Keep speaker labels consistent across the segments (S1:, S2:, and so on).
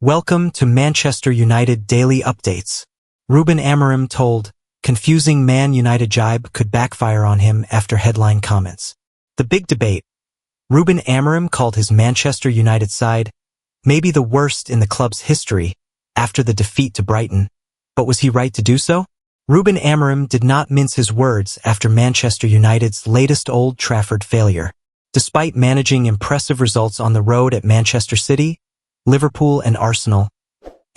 S1: Welcome to Manchester United Daily Updates. Ruben Amorim told, confusing Man United jibe could backfire on him after headline comments. The big debate. Ruben Amorim called his Manchester United side maybe the worst in the club's history after the defeat to Brighton. But was he right to do so? Ruben Amorim did not mince his words after Manchester United's latest Old Trafford failure. Despite managing impressive results on the road at Manchester City, Liverpool and Arsenal,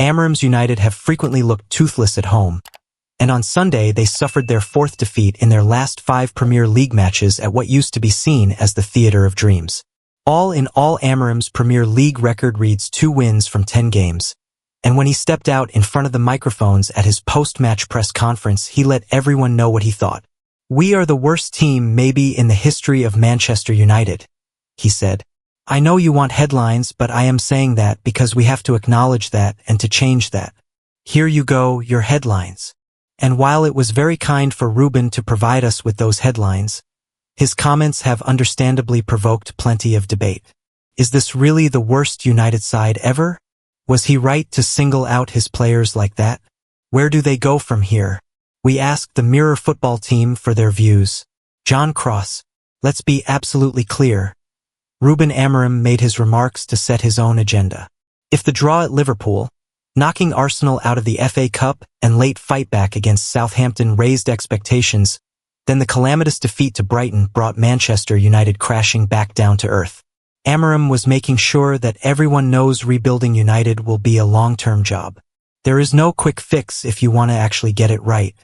S1: Amorim's United have frequently looked toothless at home, and on Sunday they suffered their fourth defeat in their last 5 Premier League matches at what used to be seen as the Theatre of Dreams. All in all, Amorim's Premier League record reads 2 wins from 10 games, and when he stepped out in front of the microphones at his post-match press conference, he let everyone know what he thought. "We are the worst team maybe in the history of Manchester United," he said. "I know you want headlines, but I am saying that because we have to acknowledge that and to change that. Here you go, your headlines." And while it was very kind for Ruben to provide us with those headlines, his comments have understandably provoked plenty of debate. Is this really the worst United side ever? Was he right to single out his players like that? Where do they go from here? We asked the Mirror football team for their views. John Cross. Let's be absolutely clear. Ruben Amorim made his remarks to set his own agenda. If the draw at Liverpool, knocking Arsenal out of the FA Cup, and late fightback against Southampton raised expectations, then the calamitous defeat to Brighton brought Manchester United crashing back down to earth. Amorim was making sure that everyone knows rebuilding United will be a long-term job. There is no quick fix if you want to actually get it right.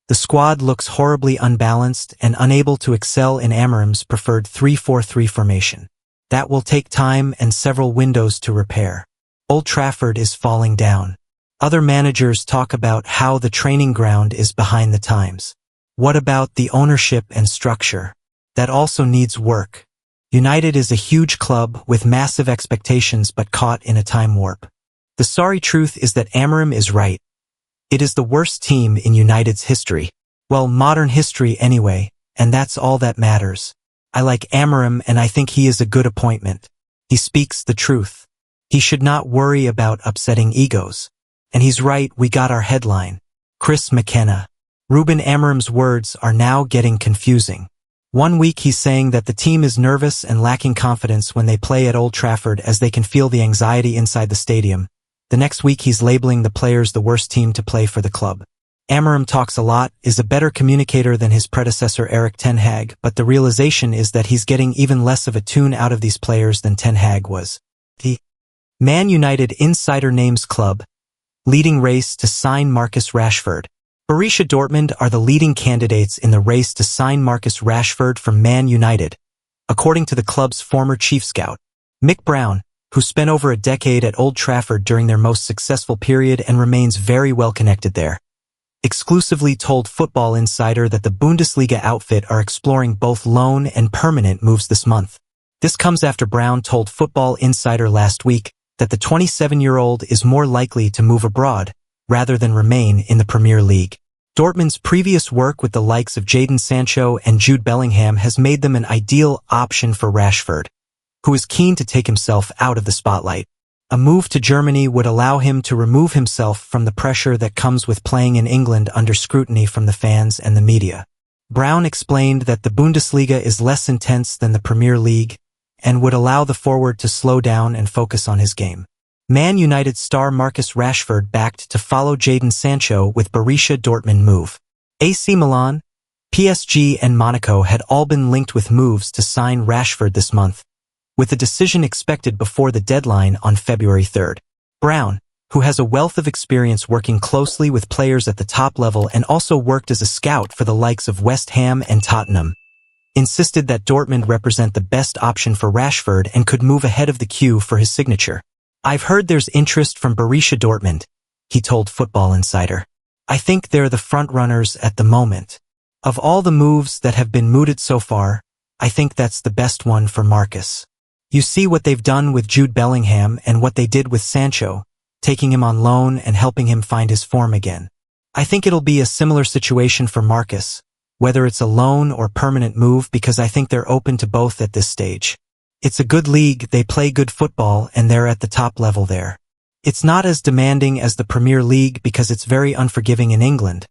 S1: The squad looks horribly unbalanced and unable to excel in Amorim's preferred 3-4-3 formation. That will take time and several windows to repair. Old Trafford is falling down. Other managers talk about how the training ground is behind the times. What about the ownership and structure? That also needs work. United is a huge club with massive expectations but caught in a time warp. The sorry truth is that Amorim is right. It is the worst team in United's history. Well, modern history anyway, and that's all that matters. I like Amorim and I think he is a good appointment. He speaks the truth. He should not worry about upsetting egos. And he's right, we got our headline. Chris McKenna. Ruben Amorim's words are now getting confusing. One week he's saying that the team is nervous and lacking confidence when they play at Old Trafford as they can feel the anxiety inside the stadium. The next week he's labeling the players the worst team to play for the club. Amorim talks a lot, is a better communicator than his predecessor Erik ten Hag, but the realization is that he's getting even less of a tune out of these players than ten Hag was. The Man United insider names club leading race to sign Marcus Rashford. Borussia Dortmund are the leading candidates in the race to sign Marcus Rashford from Man United, according to the club's former chief scout, Mick Brown, who spent over a decade at Old Trafford during their most successful period and remains very well connected there. Exclusively told Football Insider that the Bundesliga outfit are exploring both loan and permanent moves this month. This comes after Brown told Football Insider last week that the 27-year-old is more likely to move abroad rather than remain in the Premier League. Dortmund's previous work with the likes of Jadon Sancho and Jude Bellingham has made them an ideal option for Rashford, who is keen to take himself out of the spotlight. A move to Germany would allow him to remove himself from the pressure that comes with playing in England under scrutiny from the fans and the media. Brown explained that the Bundesliga is less intense than the Premier League and would allow the forward to slow down and focus on his game. Man United star Marcus Rashford backed to follow Jadon Sancho with Borussia Dortmund move. AC Milan, PSG and Monaco had all been linked with moves to sign Rashford this month, with a decision expected before the deadline on February 3rd. Brown, who has a wealth of experience working closely with players at the top level and also worked as a scout for the likes of West Ham and Tottenham, insisted that Dortmund represent the best option for Rashford and could move ahead of the queue for his signature. "I've heard there's interest from Borussia Dortmund," he told Football Insider. "I think they're the front-runners at the moment. Of all the moves that have been mooted so far, I think that's the best one for Marcus. You see what they've done with Jude Bellingham and what they did with Sancho, taking him on loan and helping him find his form again. I think it'll be a similar situation for Marcus, whether it's a loan or permanent move, because I think they're open to both at this stage. It's a good league, they play good football, and they're at the top level there. It's not as demanding as the Premier League because it's very unforgiving in England,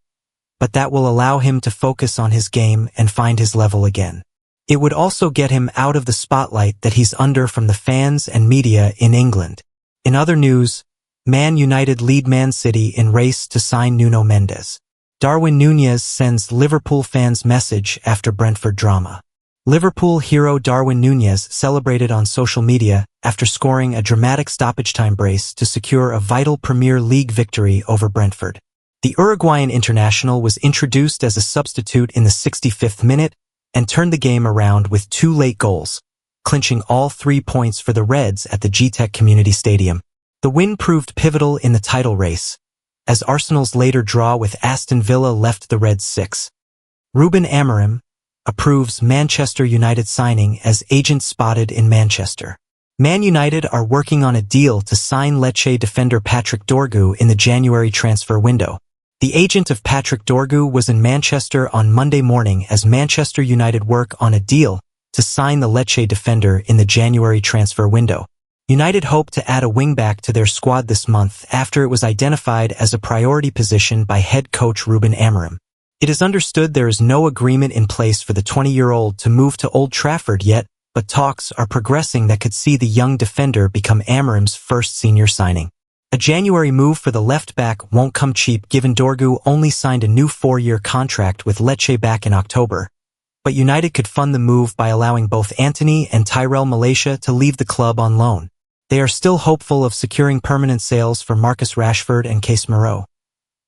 S1: but that will allow him to focus on his game and find his level again. It would also get him out of the spotlight that he's under from the fans and media in England. In other news, Man United lead Man City in race to sign Nuno Mendes. Darwin Nunez sends Liverpool fans message after Brentford drama. Liverpool hero Darwin Nunez celebrated on social media after scoring a dramatic stoppage-time brace to secure a vital Premier League victory over Brentford. The Uruguayan international was introduced as a substitute in the 65th minute and turned the game around with 2 late goals, clinching all 3 points for the Reds at the GTEC Community Stadium. The win proved pivotal in the title race, as Arsenal's later draw with Aston Villa left the Reds 6. Ruben Amorim approves Manchester United signing as agent spotted in Manchester. Man United are working on a deal to sign Lecce defender Patrick Dorgu in the January transfer window. The agent of Patrick Dorgu was in Manchester on Monday morning as Manchester United work on a deal to sign the Lecce defender in the January transfer window. United hope to add a wingback to their squad this month after it was identified as a priority position by head coach Ruben Amorim. It is understood there is no agreement in place for the 20-year-old to move to Old Trafford yet, but talks are progressing that could see the young defender become Amorim's first senior signing. A January move for the left-back won't come cheap given Dorgu only signed a new 4-year contract with Lecce back in October. But United could fund the move by allowing both Anthony and Tyrell Malaysia to leave the club on loan. They are still hopeful of securing permanent sales for Marcus Rashford and Casemiro,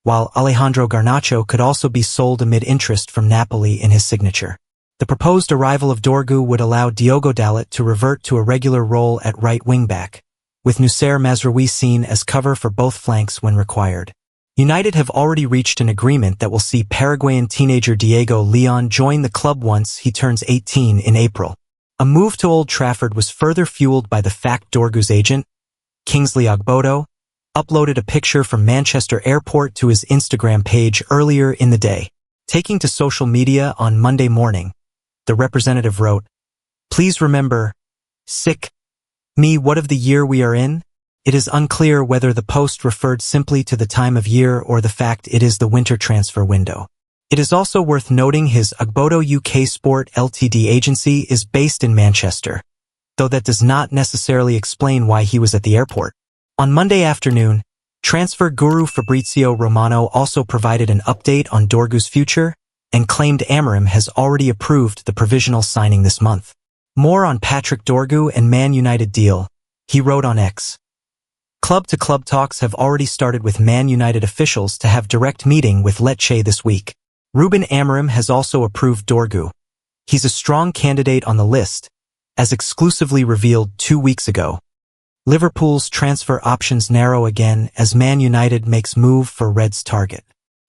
S1: while Alejandro Garnacho could also be sold amid interest from Napoli in his signature. The proposed arrival of Dorgu would allow Diogo Dalot to revert to a regular role at right wing-back, with Noussair Mazraoui seen as cover for both flanks when required. United have already reached an agreement that will see Paraguayan teenager Diego Leon join the club once he turns 18 in April. A move to Old Trafford was further fueled by the fact Dorgu's agent, Kingsley Ogbodo, uploaded a picture from Manchester Airport to his Instagram page earlier in the day. Taking to social media on Monday morning, the representative wrote, "Please remember, me what of the year we are in?" It is unclear whether the post referred simply to the time of year or the fact it is the winter transfer window. It is also worth noting his Ogbodo UK Sport Ltd agency is based in Manchester, though that does not necessarily explain why he was at the airport. On Monday afternoon, transfer guru Fabrizio Romano also provided an update on Dorgu's future and claimed Amorim has already approved the provisional signing this month. More on Patrick Dorgu and Man United deal, he wrote on X. Club-to-club talks have already started with Man United officials to have direct meeting with Lecce this week. Ruben Amorim has also approved Dorgu. He's a strong candidate on the list, as exclusively revealed 2 weeks ago. Liverpool's transfer options narrow again as Man United makes move for Reds target.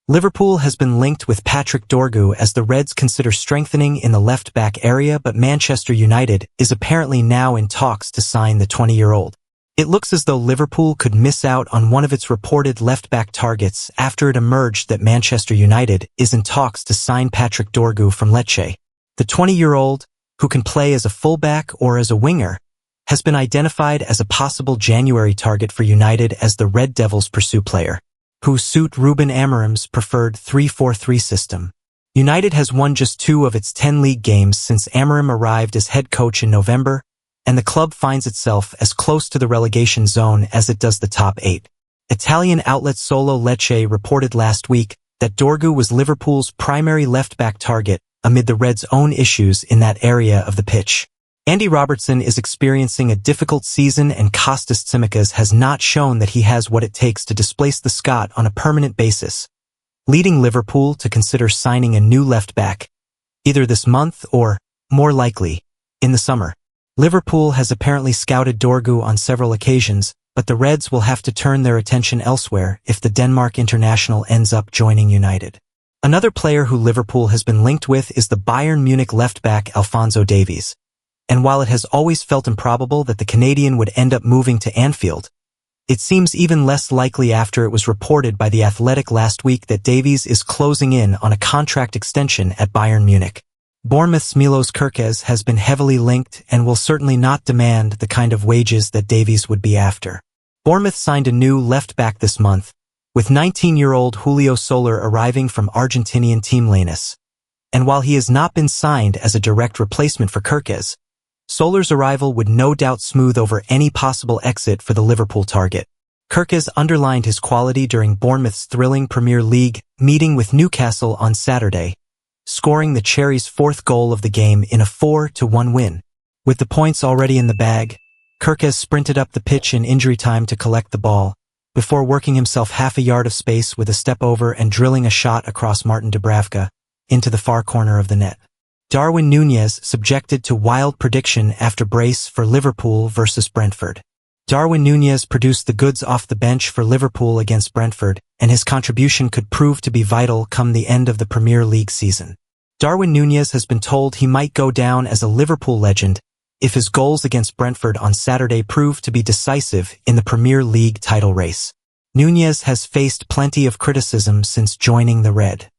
S1: Liverpool has been linked with Patrick Dorgu as the Reds consider strengthening in the left-back area, but Manchester United is apparently now in talks to sign the 20-year-old. It looks as though Liverpool could miss out on one of its reported left-back targets after it emerged that Manchester United is in talks to sign Patrick Dorgu from Lecce. The 20-year-old, who can play as a fullback or as a winger, has been identified as a possible January target for United as the Red Devils pursue player, who suit Ruben Amorim's preferred 3-4-3 system. United has won just 2 of its 10 league games since Amorim arrived as head coach in November, and the club finds itself as close to the relegation zone as it does the top 8. Italian outlet Solo Lecce reported last week that Dorgu was Liverpool's primary left-back target amid the Reds' own issues in that area of the pitch. Andy Robertson is experiencing a difficult season and Kostas Tsimikas has not shown that he has what it takes to displace the Scot on a permanent basis, leading Liverpool to consider signing a new left-back, either this month or, more likely, in the summer. Liverpool has apparently scouted Dorgu on several occasions, but the Reds will have to turn their attention elsewhere if the Denmark international ends up joining United. Another player who Liverpool has been linked with is the Bayern Munich left-back Alphonso Davies. And while it has always felt improbable that the Canadian would end up moving to Anfield, it seems even less likely after it was reported by The Athletic last week that Davies is closing in on a contract extension at Bayern Munich. Bournemouth's Milos Kerkez has been heavily linked and will certainly not demand the kind of wages that Davies would be after. Bournemouth signed a new left-back this month, with 19-year-old Julio Soler arriving from Argentinian team Lanús. And while he has not been signed as a direct replacement for Kerkez, Soler's arrival would no doubt smooth over any possible exit for the Liverpool target. Kerkez underlined his quality during Bournemouth's thrilling Premier League meeting with Newcastle on Saturday, scoring the Cherries' fourth goal of the game in a 4-1 win. With the points already in the bag, Kerkez sprinted up the pitch in injury time to collect the ball, before working himself half a yard of space with a step over and drilling a shot across Martin Dubravka into the far corner of the net. Darwin Nunez subjected to wild prediction after brace for Liverpool versus Brentford. Darwin Nunez produced the goods off the bench for Liverpool against Brentford, and his contribution could prove to be vital come the end of the Premier League season. Darwin Nunez has been told he might go down as a Liverpool legend if his goals against Brentford on Saturday prove to be decisive in the Premier League title race. Nunez has faced plenty of criticism since joining the Red.